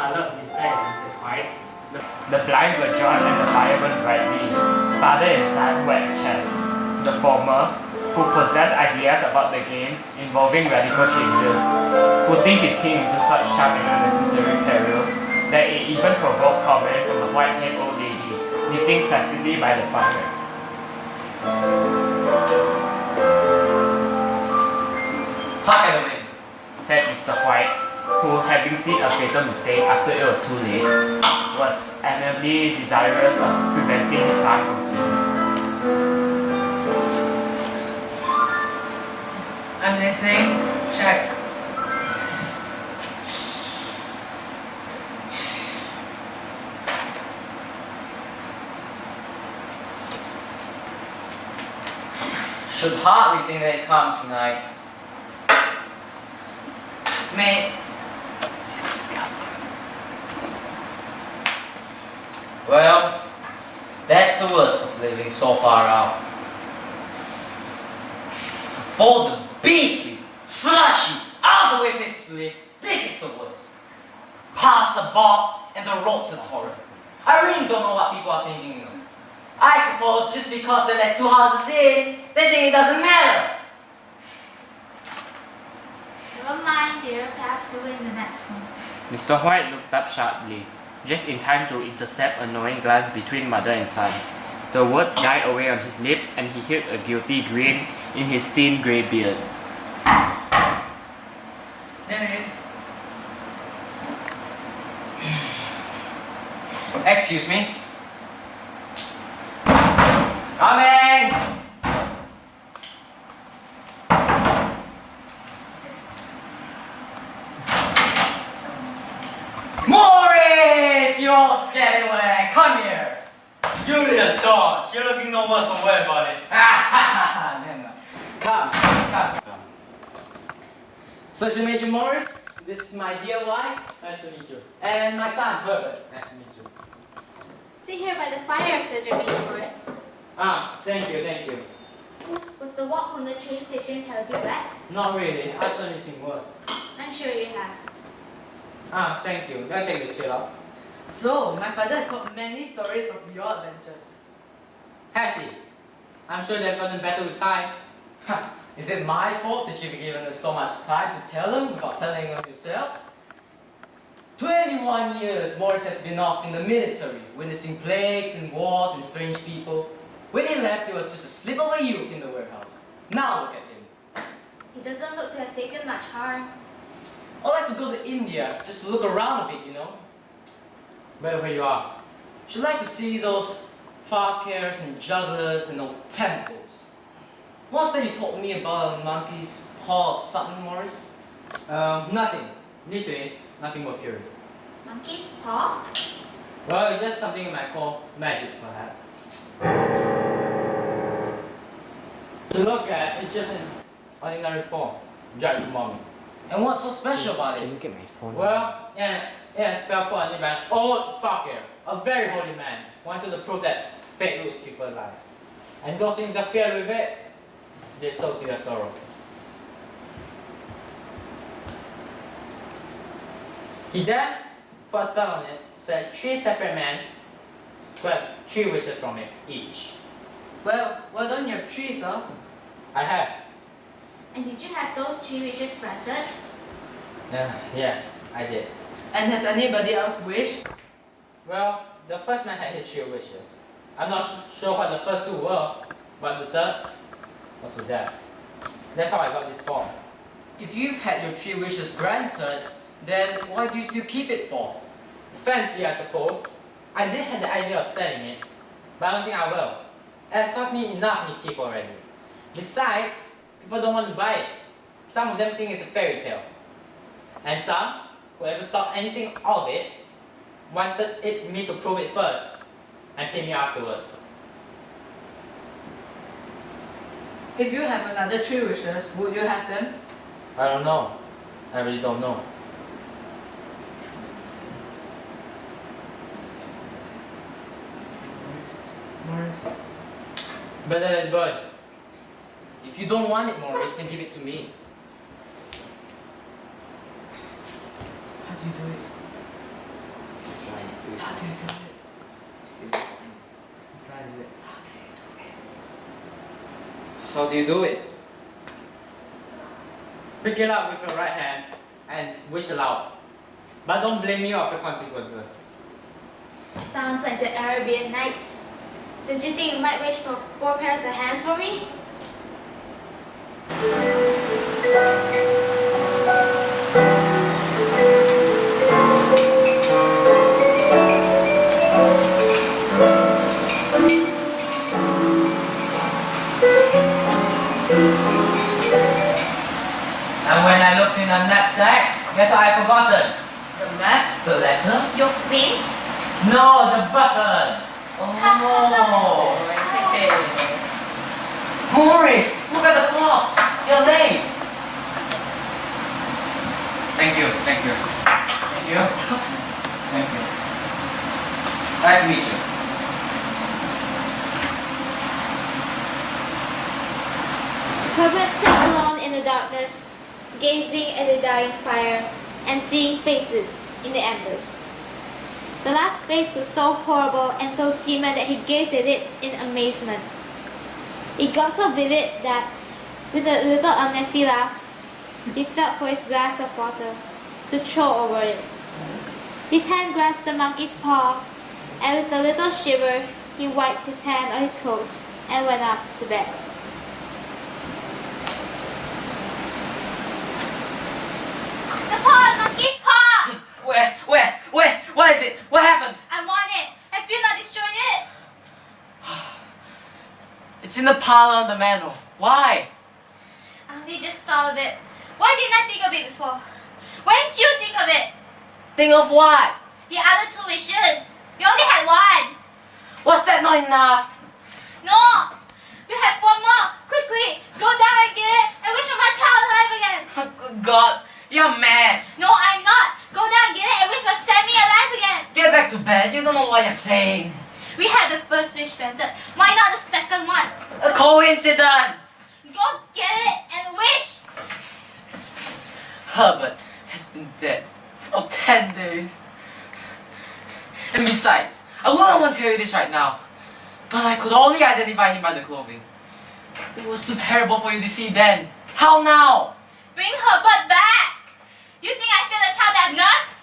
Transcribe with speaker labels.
Speaker 1: colour of Mr. and Mrs. White. The blinds were drawn and the fire burned brightly. Father and son were at chess. The former, who possessed ideas about the game involving radical changes, putting his team into such sharp and unnecessary perils that it even provoked comment from the white-haired old lady, knitting placidly by the fire.
Speaker 2: Hark at the wind,
Speaker 1: said Mr. White, who, having seen a fatal mistake after it was too late, was amiably desirous of preventing his son from sleeping.
Speaker 2: I'm listening. Check. Should hardly think they come tonight. Mate. Well, that's the worst of living so far out. For the beastly, slushy, out of the way places to live, this is the worst. Paths are bog and the roads are torrent. I really don't know what people are thinking of. I suppose just because they let two houses in, they think it doesn't matter.
Speaker 3: Never mind, dear. Perhaps you'll win the next one.
Speaker 1: Mr. White looked up sharply, just in time to intercept a knowing glance between mother and son. The words died away on his lips and he hid a guilty grin in his thin grey beard.
Speaker 2: There it is. Excuse me. Coming! Morris! You old scallywag! Come here!
Speaker 4: Julius, George, you're looking no worse for wear, buddy.
Speaker 2: Never. Come. Sergeant Major Morris, this is my dear wife,
Speaker 4: Nice to meet you.
Speaker 2: and my son, Herbert. Nice to meet you.
Speaker 3: Sit here by the fire, Sergeant Major Morris.
Speaker 2: Thank you.
Speaker 3: Was the walk from the train station terribly wet?
Speaker 2: Not really, I've done anything worse.
Speaker 3: I'm sure you have.
Speaker 2: Thank you. I'll take the chair up.
Speaker 5: So, my father has told many stories of your adventures.
Speaker 2: Has he? I'm sure they've gotten better with time. Is it my fault that you've given us so much time to tell them without telling them yourself? 21 years Morris has been off in the military, witnessing plagues and wars and strange people. When he left, he was just a slip of a youth in the warehouse. Now look at him.
Speaker 3: He doesn't look to have taken much harm.
Speaker 2: I'd like to go to India, just to look around a bit, you know.
Speaker 4: Better where you are.
Speaker 2: Should like to see those fakirs and jugglers and old temples. What's that you told me about a monkey's paw or something, Morris?
Speaker 4: Nothing. These days, nothing but fury.
Speaker 3: Monkey's paw?
Speaker 4: Well, it's just something you might call magic, perhaps. To look at, it's just an ordinary paw. Judge mommy.
Speaker 2: And what's so special about
Speaker 1: Can
Speaker 2: it?
Speaker 1: you get my phone?
Speaker 4: Well, yeah, spell paw by an old fakir, a very holy man, wanted to prove that fate rules people alive. And those who interfere with it, did so to their sorrow. He then put a spell on it so that 3 separate men could have 3 wishes from it each.
Speaker 5: Well, why don't you have 3, sir?
Speaker 4: I have.
Speaker 3: And did you have those 3 wishes granted?
Speaker 4: Yes, I did.
Speaker 5: And has anybody else wished?
Speaker 4: Well, the first man had his 3 wishes. I'm not sure what the first 2 were, but the third was to death. That's how I got this form.
Speaker 2: If you've had your 3 wishes granted, then why do you still keep it for?
Speaker 4: Fancy, I suppose. I did have the idea of selling it, but I don't think I will. It has cost me enough mischief already. Besides, people don't want to buy it. Some of them think it's a fairy tale. And some, who ever thought anything of it, wanted me to prove it first and pay me afterwards.
Speaker 5: If you have another 3 wishes, would you have them?
Speaker 4: I don't know. I really don't know.
Speaker 5: Morris.
Speaker 4: Better let it burn.
Speaker 2: If you don't want it, Morris, then give it to me.
Speaker 5: How do you do it?
Speaker 2: How do you do it? How do you do it?
Speaker 4: Pick it up with your right hand and wish aloud. But don't blame me of the consequences.
Speaker 3: Sounds like the Arabian Nights. Don't you think you might wish for 4 pairs of hands for me?
Speaker 2: And when I looked in the knapsack, guess what I forgotten?
Speaker 3: The map?
Speaker 2: The letter?
Speaker 3: Your feet?
Speaker 2: No, the buttons!
Speaker 3: Oh.
Speaker 2: Morris, look at the clock! You're late! Thank you, thank you. Thank you. Thank you. Nice to meet you.
Speaker 3: Herbert sat alone in the darkness, gazing at the dying fire and seeing faces in the embers. The last face was so horrible and so seaman that he gazed at it in amazement. It got so vivid that, with a little uneasy laugh, he felt for his glass of water to throw over it. His hand grasped the monkey's paw, and with a little shiver, he wiped his hand on his coat and went up to bed. The paw, monkey's paw!
Speaker 2: What is it? What happened?
Speaker 3: I want it. Have you not destroyed it?
Speaker 2: It's in the parlor on the mantel. Why?
Speaker 3: I only just thought of it. Why didn't I think of it before? Why didn't you think of it?
Speaker 2: Think of what?
Speaker 3: The other 2 wishes. You only had 1.
Speaker 2: Was that not enough?
Speaker 3: No! You have 1 more. Quickly, go down and get it and wish for my child alive again.
Speaker 2: Good God, you're mad.
Speaker 3: No, I'm not. Go down and get it and wish for Sammy alive again.
Speaker 2: Get back to bed. You don't know what you're saying.
Speaker 3: We had the first wish granted. Why not the second one?
Speaker 2: A coincidence.
Speaker 3: Go get it and wish.
Speaker 2: Herbert has been dead for 10 days. And besides, I wouldn't want to tell you this right now, but I could only identify him by the clothing. It was too terrible for you to see then. How now?
Speaker 3: Bring her butt back. You think I feel a child that nuts?